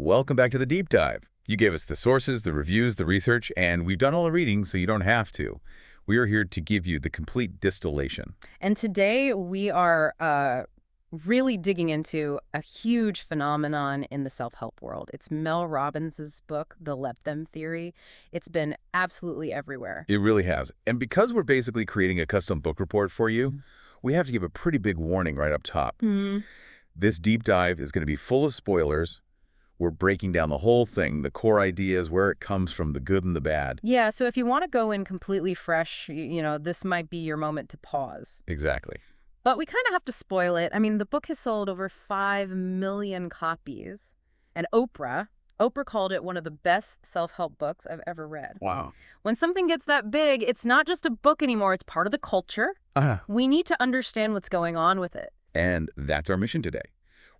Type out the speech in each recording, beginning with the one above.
Welcome back to the deep dive. You gave us the sources, the reviews, the research, and we've done all the reading, so you don't have to. We are here to give you the complete distillation. And today we are really digging into a huge phenomenon in the self-help world. It's Mel Robbins' book, The Let Them Theory. It's been absolutely everywhere. It really has. And because we're basically creating a custom book report for you, we have to give a pretty big warning right up top. This deep dive is going to be full of spoilers. We're breaking down the whole thing, the core ideas, where it comes from, the good and the bad. Yeah, so if you want to go in completely fresh, this might be your moment to pause. Exactly. But we kind of have to spoil it. I mean, the book has sold over 5 million copies. And Oprah called it one of the best self-help books I've ever read. Wow. When something gets that big, it's not just a book anymore. It's part of the culture. We need to understand what's going on with it. And that's our mission today.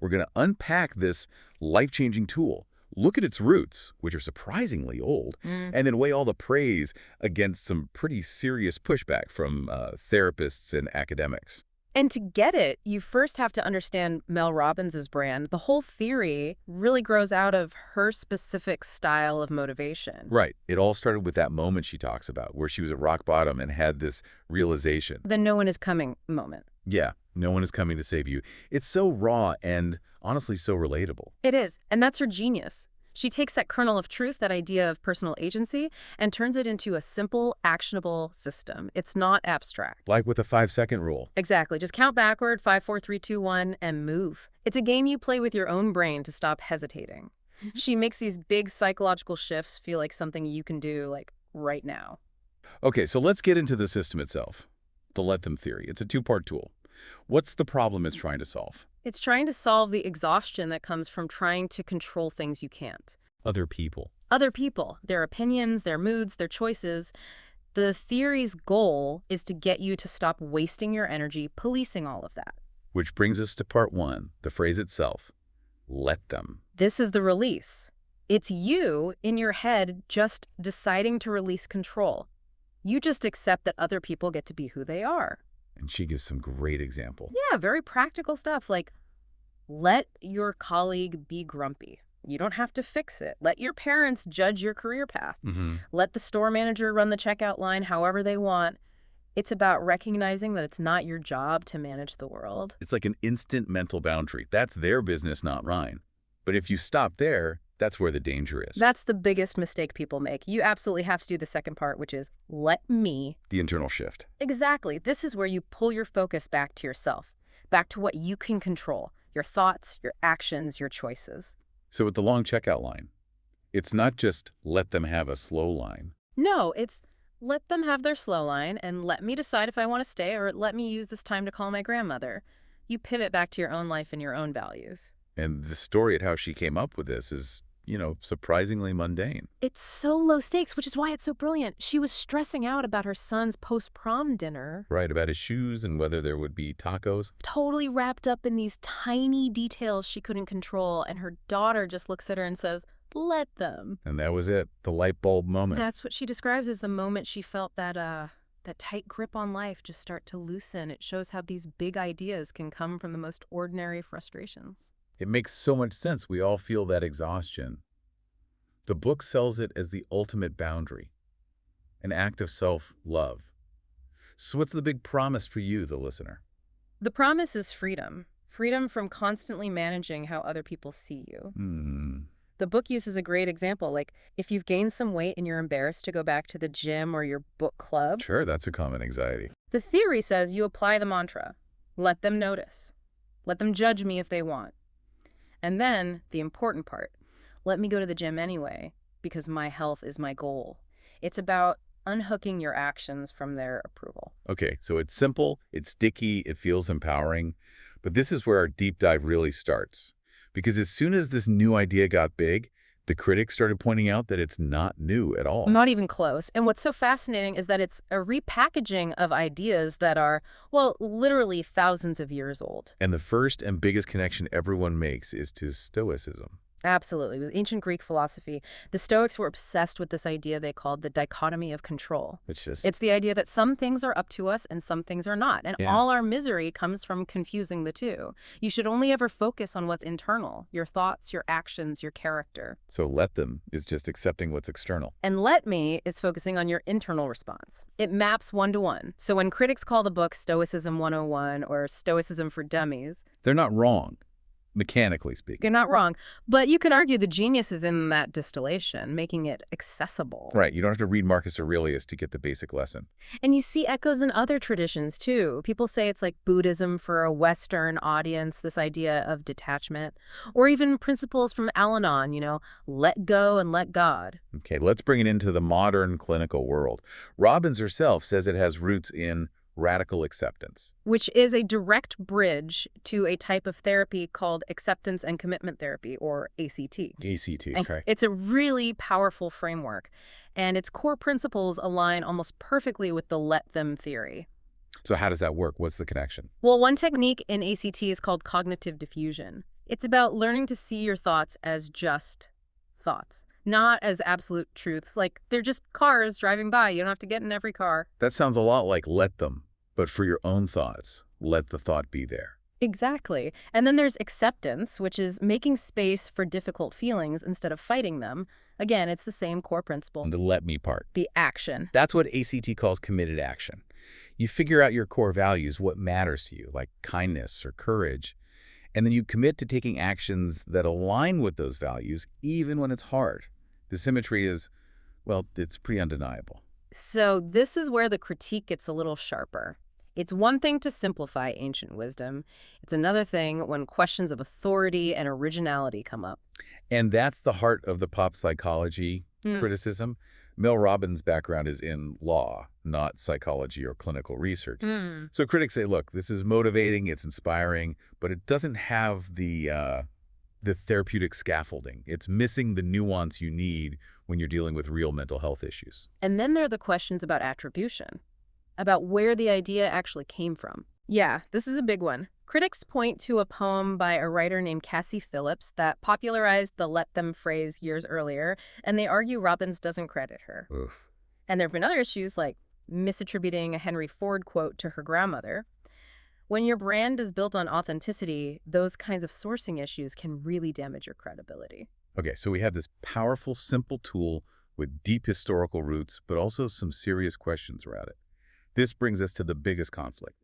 We're going to unpack this life-changing tool, look at its roots, which are surprisingly old, and then weigh all the praise against some pretty serious pushback from therapists and academics. And to get it, you first have to understand Mel Robbins' brand. The whole theory really grows out of her specific style of motivation. Right. It all started with that moment she talks about, where she was at rock bottom and had this realization. The no one is coming moment. Yeah, no one is coming to save you. It's so raw and honestly so relatable. It is, and that's her genius. She takes that kernel of truth, that idea of personal agency, and turns it into a simple, actionable system. It's not abstract. Like with a 5-second rule. Exactly. Just count backward, 5, 4, 3, 2, 1, and move. It's a game you play with your own brain to stop hesitating. She makes these big psychological shifts feel like something you can do, like, right now. Okay, so let's get into the system itself. The Let Them Theory. It's a two-part tool. What's the problem it's trying to solve? It's trying to solve the exhaustion that comes from trying to control things you can't. Other people. Other people, their opinions, their moods, their choices. The theory's goal is to get you to stop wasting your energy policing all of that. Which brings us to part 1, the phrase itself. Let them. This is the release. It's you, in your head, just deciding to release control. You just accept that other people get to be who they are. And she gives some great example. Yeah, very practical stuff, like let your colleague be grumpy. You don't have to fix it. Let your parents judge your career path. Let the store manager run the checkout line however they want. It's about recognizing that it's not your job to manage the world. It's like an instant mental boundary. That's their business, not mine. But if you stop there, that's where the danger is. That's the biggest mistake people make. You absolutely have to do the second part, which is let me. The internal shift. Exactly. This is where you pull your focus back to yourself, back to what you can control, your thoughts, your actions, your choices. So with the long checkout line, it's not just let them have a slow line. No, it's let them have their slow line and let me decide if I want to stay, or let me use this time to call my grandmother. You pivot back to your own life and your own values. And the story at how she came up with this is, surprisingly mundane. It's so low stakes, which is why it's so brilliant. She was stressing out about her son's post-prom dinner. Right, about his shoes and whether there would be tacos. Totally wrapped up in these tiny details she couldn't control, and her daughter just looks at her and says, let them. And that was it, the light bulb moment. That's what she describes as the moment she felt that tight grip on life just start to loosen. It shows how these big ideas can come from the most ordinary frustrations. It makes so much sense. We all feel that exhaustion. The book sells it as the ultimate boundary, an act of self-love. So what's the big promise for you, the listener? The promise is freedom. Freedom from constantly managing how other people see you. The book uses a great example, like if you've gained some weight and you're embarrassed to go back to the gym or your book club. Sure, that's a common anxiety. The theory says you apply the mantra, let them notice. Let them judge me if they want. And then, the important part, let me go to the gym anyway, because my health is my goal. It's about unhooking your actions from their approval. Okay, so it's simple, it's sticky, it feels empowering, but this is where our deep dive really starts. Because as soon as this new idea got big, the critics started pointing out that it's not new at all. Not even close. And what's so fascinating is that it's a repackaging of ideas that are, well, literally thousands of years old. And the first and biggest connection everyone makes is to Stoicism. Absolutely. With ancient Greek philosophy, the Stoics were obsessed with this idea they called the dichotomy of control. Which is, It's the idea that some things are up to us and some things are not, and yeah. all our misery comes from confusing the two. You should only ever focus on what's internal, your thoughts, your actions, your character. So let them is just accepting what's external. And let me is focusing on your internal response. It maps one-to-one. So when critics call the book Stoicism 101 or Stoicism for Dummies, They're not wrong, mechanically speaking. you're not wrong, but you can argue the genius is in that distillation, making it accessible. Right. You don't have to read Marcus Aurelius to get the basic lesson. And you see echoes in other traditions, too. People say it's like Buddhism for a Western audience, this idea of detachment, or even principles from Al-Anon, let go and let God. Okay, let's bring it into the modern clinical world. Robbins herself says it has roots in radical acceptance. Which is a direct bridge to a type of therapy called acceptance and commitment therapy, or ACT. ACT, And okay. it's a really powerful framework, and its core principles align almost perfectly with the let them theory. So how does that work? What's the connection? Well, one technique in ACT is called cognitive diffusion. It's about learning to see your thoughts as just thoughts, not as absolute truths. Like, they're just cars driving by. You don't have to get in every car. That sounds a lot like let them, but for your own thoughts. Let the thought be there. Exactly. And then there's acceptance, which is making space for difficult feelings instead of fighting them. Again, it's the same core principle. And the let me part. The action. That's what ACT calls committed action. You figure out your core values, what matters to you, like kindness or courage, and then you commit to taking actions that align with those values, even when it's hard. The symmetry is, well, it's pretty undeniable. So this is where the critique gets a little sharper. It's one thing to simplify ancient wisdom. It's another thing when questions of authority and originality come up. And that's the heart of the pop psychology criticism. Mel Robbins' background is in law, not psychology or clinical research. So critics say, look, this is motivating, it's inspiring, but it doesn't have the therapeutic scaffolding. It's missing the nuance you need when you're dealing with real mental health issues. And then there are the questions about attribution, about where the idea actually came from. Yeah, this is a big one. Critics point to a poem by a writer named Cassie Phillips that popularized the let them phrase years earlier, and they argue Robbins doesn't credit her. Oof. And there have been other issues like misattributing a Henry Ford quote to her grandmother. When your brand is built on authenticity, those kinds of sourcing issues can really damage your credibility. Okay, so we have this powerful, simple tool with deep historical roots, but also some serious questions around it. This brings us to the biggest conflict.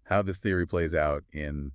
How this theory plays out in,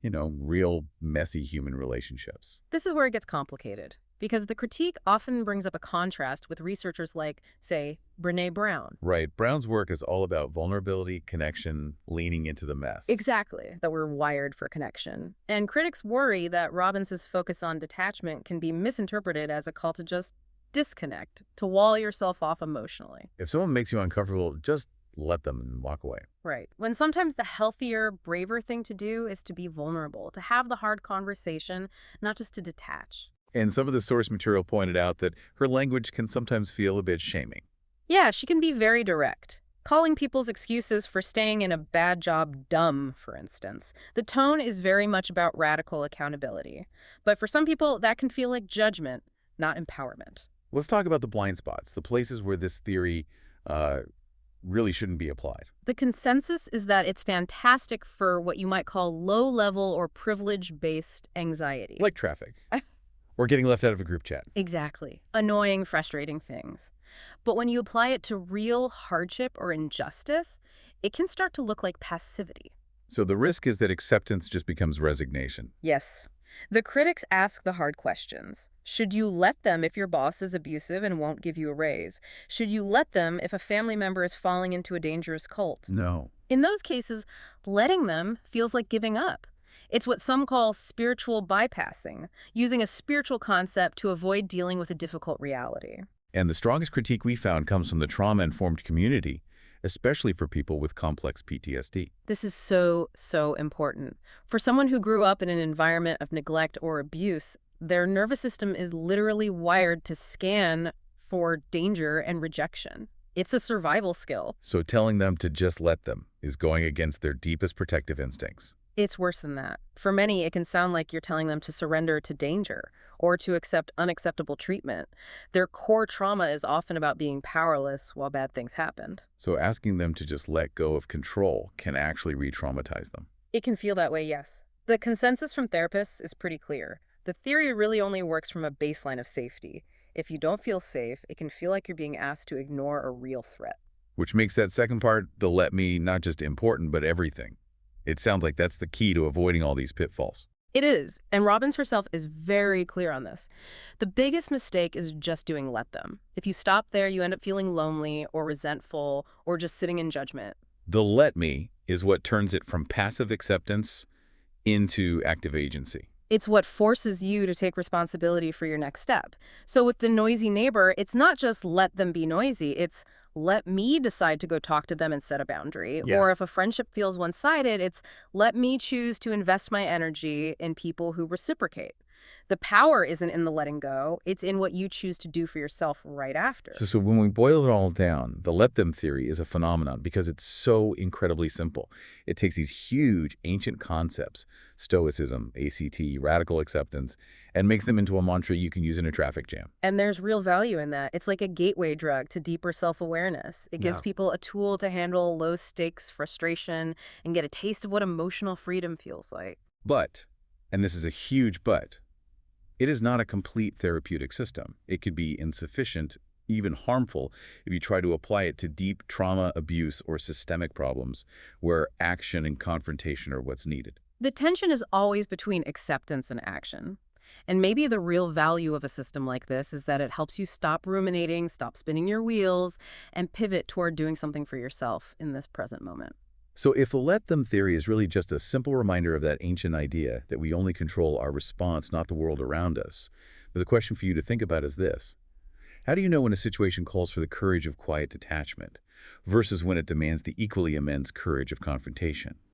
real messy human relationships. This is where it gets complicated, because the critique often brings up a contrast with researchers like, say, Brené Brown. Right. Brown's work is all about vulnerability, connection, leaning into the mess. Exactly, that we're wired for connection. And critics worry that Robbins's focus on detachment can be misinterpreted as a call to just disconnect, to wall yourself off emotionally. If someone makes you uncomfortable, just let them and walk away. Right. When sometimes the healthier, braver thing to do is to be vulnerable, to have the hard conversation, not just to detach. And some of the source material pointed out that her language can sometimes feel a bit shaming. Yeah, she can be very direct, calling people's excuses for staying in a bad job dumb, for instance. The tone is very much about radical accountability. But for some people, that can feel like judgment, not empowerment. Let's talk about the blind spots, the places where this theory really shouldn't be applied. The consensus is that it's fantastic for what you might call low-level or privilege-based anxiety. Like traffic. Or getting left out of a group chat. Exactly. Annoying, frustrating things. But when you apply it to real hardship or injustice, it can start to look like passivity. So the risk is that acceptance just becomes resignation. Yes. The critics ask the hard questions. Should you let them if your boss is abusive and won't give you a raise? Should you let them if a family member is falling into a dangerous cult? No. In those cases, letting them feels like giving up. It's what some call spiritual bypassing, using a spiritual concept to avoid dealing with a difficult reality. And the strongest critique we found comes from the trauma-informed community, especially for people with complex PTSD. This is so, so important. For someone who grew up in an environment of neglect or abuse, their nervous system is literally wired to scan for danger and rejection. It's a survival skill. So telling them to just let them is going against their deepest protective instincts. It's worse than that. For many, it can sound like you're telling them to surrender to danger or to accept unacceptable treatment. Their core trauma is often about being powerless while bad things happened. So asking them to just let go of control can actually re-traumatize them. It can feel that way, yes. The consensus from therapists is pretty clear. The theory really only works from a baseline of safety. If you don't feel safe, it can feel like you're being asked to ignore a real threat. Which makes that second part, the let me, not just important, but everything. It sounds like that's the key to avoiding all these pitfalls. It is, and Robbins herself is very clear on this. The biggest mistake is just doing let them. If you stop there, you end up feeling lonely or resentful or just sitting in judgment. The let me is what turns it from passive acceptance into active agency. It's what forces you to take responsibility for your next step. So with the noisy neighbor, it's not just let them be noisy, it's let me decide to go talk to them and set a boundary. Yeah. Or if a friendship feels one-sided, it's let me choose to invest my energy in people who reciprocate. The power isn't in the letting go, it's in what you choose to do for yourself right after. So when we boil it all down, the let them theory is a phenomenon because it's so incredibly simple. It takes these huge ancient concepts, stoicism, ACT, radical acceptance, and makes them into a mantra you can use in a traffic jam. And there's real value in that. It's like a gateway drug to deeper self-awareness. It gives Yeah. people a tool to handle low-stakes frustration and get a taste of what emotional freedom feels like. But, and this is a huge but, it is not a complete therapeutic system. It could be insufficient, even harmful, if you try to apply it to deep trauma, abuse, or systemic problems where action and confrontation are what's needed. The tension is always between acceptance and action. And maybe the real value of a system like this is that it helps you stop ruminating, stop spinning your wheels, and pivot toward doing something for yourself in this present moment. So if the let them theory is really just a simple reminder of that ancient idea that we only control our response, not the world around us, the question for you to think about is this. How do you know when a situation calls for the courage of quiet detachment versus when it demands the equally immense courage of confrontation?